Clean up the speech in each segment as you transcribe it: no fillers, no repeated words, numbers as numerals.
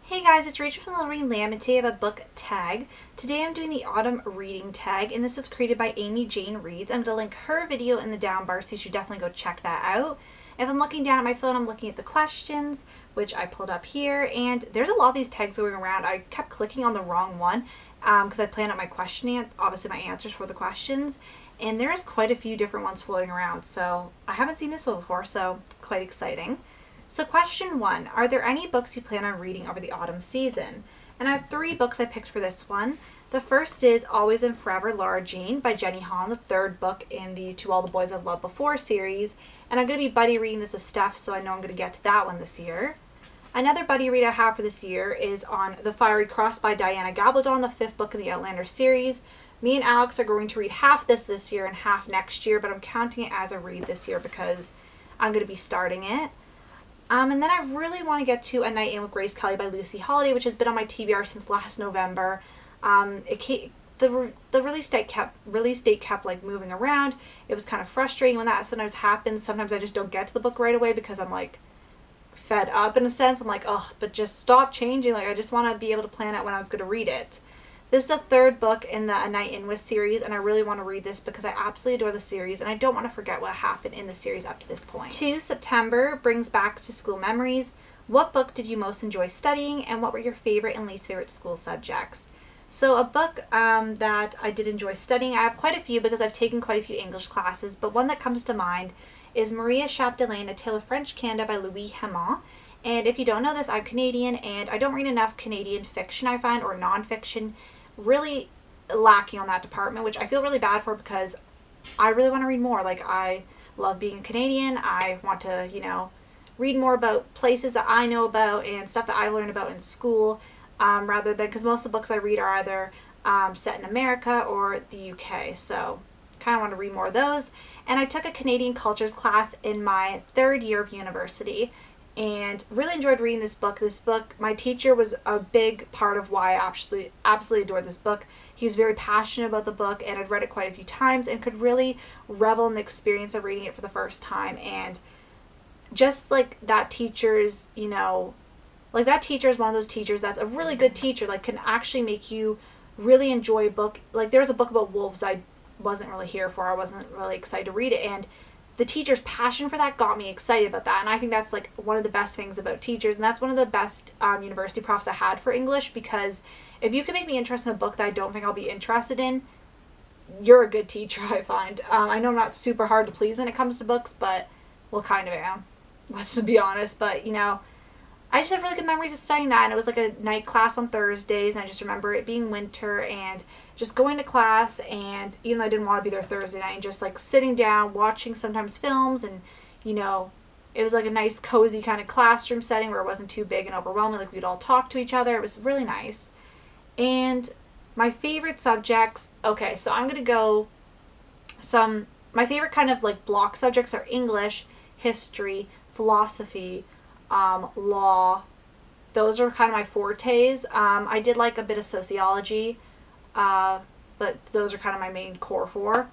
Hey guys, it's Rachel from Lorraine Lamb, and today I have a book tag. Today I'm doing the Autumn Reading tag, and this was created by Amy Jane Reads. I'm going to link her video in the down bar, so you should definitely go check that out. If I'm looking down at my phone, I'm looking at the questions, which I pulled up here, and there's a lot of these tags going around. I kept clicking on the wrong one because I planned out my question, obviously my answers for the questions, and there's quite a few different ones floating around, so I haven't seen this one before, so quite exciting. So question 1, are there any books you plan on reading over the autumn season? And I have 3 books I picked for this one. The first is Always and Forever, Lara Jean by Jenny Han, the 3rd book in the To All the Boys I've Loved Before series. And I'm going to be buddy reading this with Steph, so I know I'm going to get to that one this year. Another buddy read I have for this year is on The Fiery Cross by Diana Gabaldon, the 5th book in the Outlander series. Me and Alex are going to read half this year and half next year, but I'm counting it as a read this year because I'm going to be starting it. And then I really want to get to A Night In with Grace Kelly by Lucy Holiday, which has been on my TBR since last November. The release date kept like moving around. It was kind of frustrating when that sometimes happens. Sometimes I just don't get to the book right away because I'm like fed up in a sense. I'm like, oh, but just stop changing. Like I just want to be able to plan out when I was going to read it. This is the 3rd book in the A Night In With series, and I really want to read this because I absolutely adore the series, and I don't want to forget what happened in the series up to this point. 2, September brings back to school memories. What book did you most enjoy studying, and what were your favorite and least favorite school subjects? So a book that I did enjoy studying, I have quite a few because I've taken quite a few English classes, but one that comes to mind is Maria Chapdelaine, A Tale of French Canada by Louis Hamon. And if you don't know this, I'm Canadian, and I don't read enough Canadian fiction, I find, or nonfiction. Really lacking on that department, which I feel really bad for because I really want to read more. Like, I love being Canadian. I want to, read more about places that I know about and stuff that I learned about in school, rather than, because most of the books I read are either set in America or the UK. So kind of want to read more of those. And I took a Canadian cultures class in my 3rd year of university and really enjoyed reading this book. My teacher was a big part of why I absolutely adored this book. He was very passionate about the book, and I'd read it quite a few times and could really revel in the experience of reading it for the first time. And just like that teacher's, that teacher is one of those teachers that's a really good teacher, like can actually make you really enjoy a book. Like there was a book about wolves I wasn't really here for. I wasn't really excited to read it, and the teacher's passion for that got me excited about that. And I think that's like one of the best things about teachers, and that's one of the best university profs I had for English, because if you can make me interested in a book that I don't think I'll be interested in, you're a good teacher, I find. I know I'm not super hard to please when it comes to books, but well, kind of am, let's be honest. But I just have really good memories of studying that, and it was like a night class on Thursdays, and I just remember it being winter and just going to class, and even though I didn't want to be there Thursday night, and just like sitting down, watching sometimes films, and it was like a nice cozy kind of classroom setting where it wasn't too big and overwhelming, like we'd all talk to each other. It was really nice. And my favorite subjects, okay, so I'm going to go my favorite kind of like block subjects are English, history, philosophy, law. Those are kind of my fortes. I did like a bit of sociology, but those are kind of my main core 4.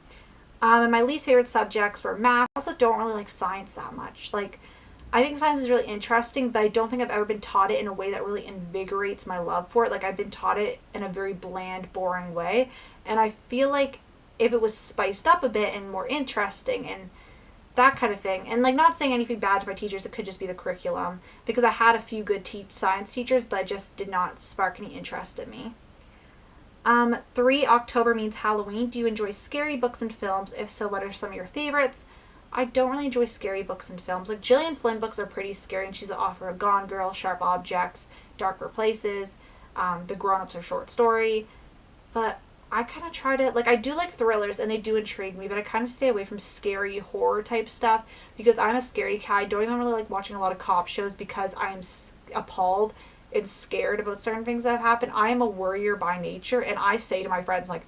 And my least favorite subjects were math. I also don't really like science that much. Like, I think science is really interesting, but I don't think I've ever been taught it in a way that really invigorates my love for it. Like, I've been taught it in a very bland, boring way, and I feel like if it was spiced up a bit and more interesting and that kind of thing, and like not saying anything bad to my teachers, it could just be the curriculum, because I had a few good science teachers, but it just did not spark any interest in me. 3, October means Halloween. Do you enjoy scary books and films? If so, what are some of your favorites? I don't really enjoy scary books and films. Like Gillian Flynn books are pretty scary, and she's the author of Gone Girl, Sharp Objects, Darker Places, The Grown-Ups or Short Story, but I kind of try to, like, I do like thrillers and they do intrigue me, but I kind of stay away from scary horror type stuff because I'm a scary cat. I don't even really like watching a lot of cop shows because I'm appalled and scared about certain things that have happened. I am a worrier by nature, and I say to my friends, like,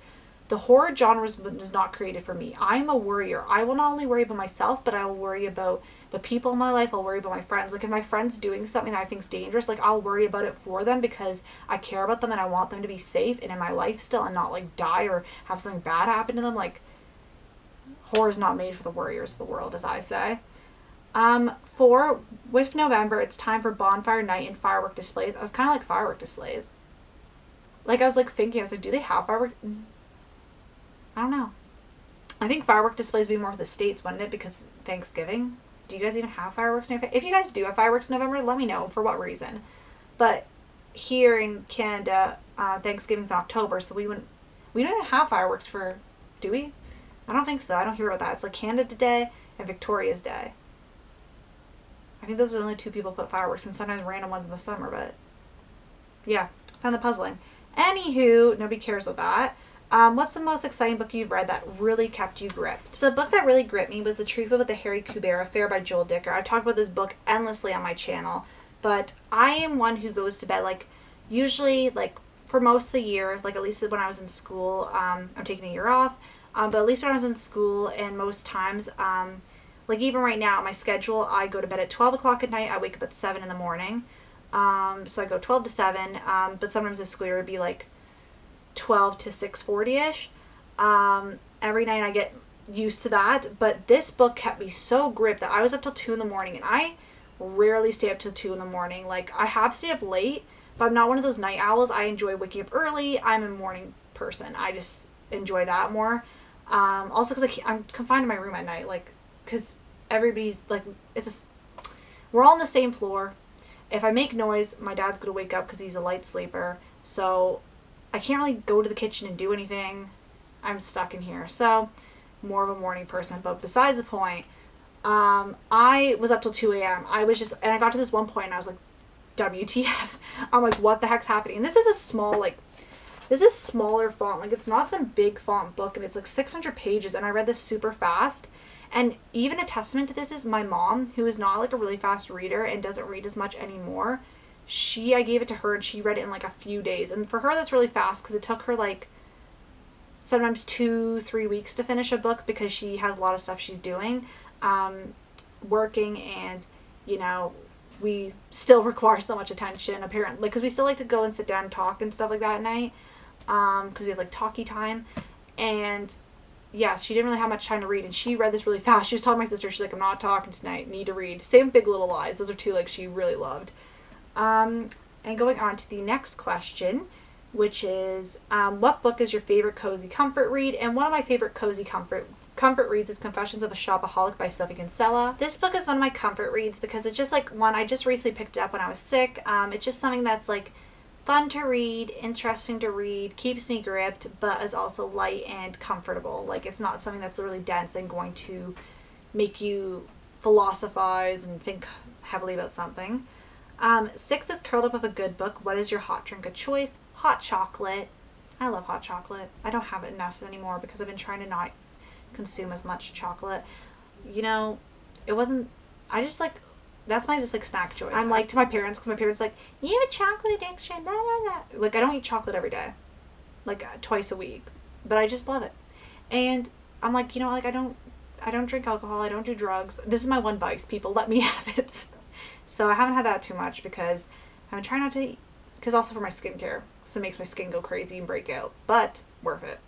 the horror genre was not created for me. I am a worrier. I will not only worry about myself, but I will worry about the people in my life. I'll worry about my friends. Like, if my friend's doing something that I think is dangerous, like, I'll worry about it for them because I care about them and I want them to be safe and in my life still and not, like, die or have something bad happen to them. Like, horror is not made for the warriors of the world, as I say. With November, it's time for bonfire night and firework displays. I was kind of like firework displays. Like, I was like thinking, I was like, do they have firework? I don't know. I think firework displays would be more for the States, wouldn't it? Because Thanksgiving. Do you guys even have fireworks in your If you guys do have fireworks in November, let me know for what reason. But here in Canada, Thanksgiving's in October, so we don't even have fireworks do we? I don't think so. I don't hear about that. It's like Canada Day and Victoria's Day. I think those are the only two people put fireworks, and sometimes random ones in the summer, but yeah, found that puzzling. Anywho, nobody cares about that. What's the most exciting book you've read that really kept you gripped? So the book that really gripped me was The Truth About the Harry Kubert Affair by Joel Dicker. I've talked about this book endlessly on my channel, but I am one who goes to bed, like, usually, like, for most of the year, like, at least when I was in school, I'm taking a year off, but at least when I was in school, and most times, like, even right now, my schedule, I go to bed at 12 o'clock at night, I wake up at 7 in the morning, so I go 12 to 7, but sometimes the school year would be, like, 12 to 6:40ish. Every night I get used to that, but this book kept me so gripped that I was up till 2 in the morning, and I rarely stay up till 2 in the morning. Like, I have stayed up late, but I'm not one of those night owls. I enjoy waking up early. I'm a morning person. I just enjoy that more. Also because I'm confined to my room at night, like, because everybody's, like, we're all on the same floor. If I make noise, my dad's gonna wake up because he's a light sleeper, so I can't really go to the kitchen and do anything. I'm stuck in here. So, more of a morning person. But besides the point, I was up till 2 a.m. I got to this one point and I was like, WTF. I'm like, what the heck's happening? And this is smaller font. Like, it's not some big font book, and it's like 600 pages, and I read this super fast. And even a testament to this is my mom, who is not like a really fast reader and doesn't read as much anymore. I gave it to her and she read it in like a few days. And for her, that's really fast because it took her like sometimes 2-3 weeks to finish a book because she has a lot of stuff she's doing, working, and, you know, we still require so much attention apparently, because we still like to go and sit down and talk and stuff like that at night, because we have like talkie time. And yes, she didn't really have much time to read, and she read this really fast. She was telling my sister, she's like, I'm not talking tonight, need to read. Same Big Little Lies. Those are two like she really loved. And going on to the next question, which is, what book is your favorite cozy comfort read? And one of my favorite cozy comfort reads is Confessions of a Shopaholic by Sophie Kinsella. This book is one of my comfort reads because it's just like one I just recently picked up when I was sick. It's just something that's like fun to read, interesting to read, keeps me gripped, but is also light and comfortable. Like, it's not something that's really dense and going to make you philosophize and think heavily about something. 6 is Curled Up with a Good Book. What is your hot drink of choice? Hot chocolate. I love hot chocolate. I don't have it enough anymore because I've been trying to not consume as much chocolate. You know, that's my just like snack choice. I'm like to my parents, because my parents like, you have a chocolate addiction, blah, blah, blah. Like, I don't eat chocolate every day, like twice a week, but I just love it. And I'm like, you know, like I don't drink alcohol, I don't do drugs. This is my one vice, people, let me have it. So I haven't had that too much because I've been trying not to eat, because also for my skincare, so it makes my skin go crazy and break out, but worth it.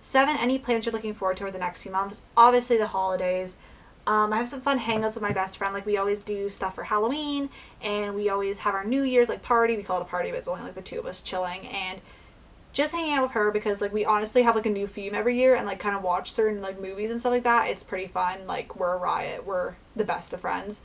7, any plans you're looking forward to over the next few months? Obviously the holidays. I have some fun hangouts with my best friend. Like, we always do stuff for Halloween, and we always have our New Year's, like, party. We call it a party, but it's only, like, the two of us chilling, and just hanging out with her, because, like, we honestly have, like, a new theme every year, and, like, kind of watch certain, like, movies and stuff like that. It's pretty fun. Like, we're a riot. We're the best of friends.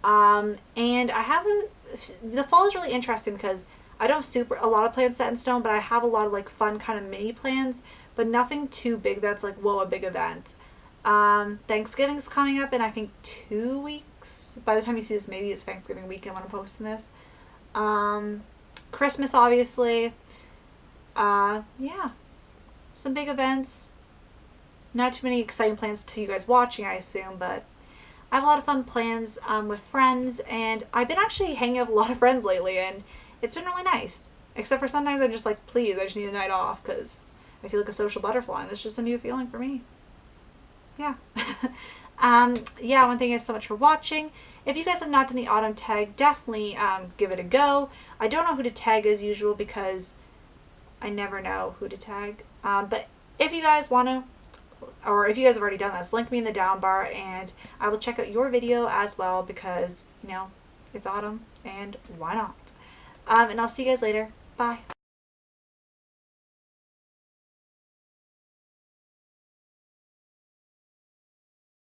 And the fall is really interesting because I don't have a lot of plans set in stone, but I have a lot of, like, fun kind of mini plans, but nothing too big that's, like, whoa, a big event. Thanksgiving's coming up in, I think, 2 weeks. By the time you see this, maybe it's Thanksgiving weekend when I'm posting this. Christmas, obviously. Yeah. Some big events. Not too many exciting plans to you guys watching, I assume, but I have a lot of fun plans with friends, and I've been actually hanging out with a lot of friends lately, and it's been really nice. Except for sometimes I'm just like, please, I just need a night off, because I feel like a social butterfly, and that's just a new feeling for me. Yeah. Yeah, I want to thank you guys so much for watching. If you guys have not done the autumn tag, definitely give it a go. I don't know who to tag as usual because I never know who to tag. But if you guys want to, or if you guys have already done this, link me in the down bar and I will check out your video as well because, you know, it's autumn and why not? And I'll see you guys later. Bye.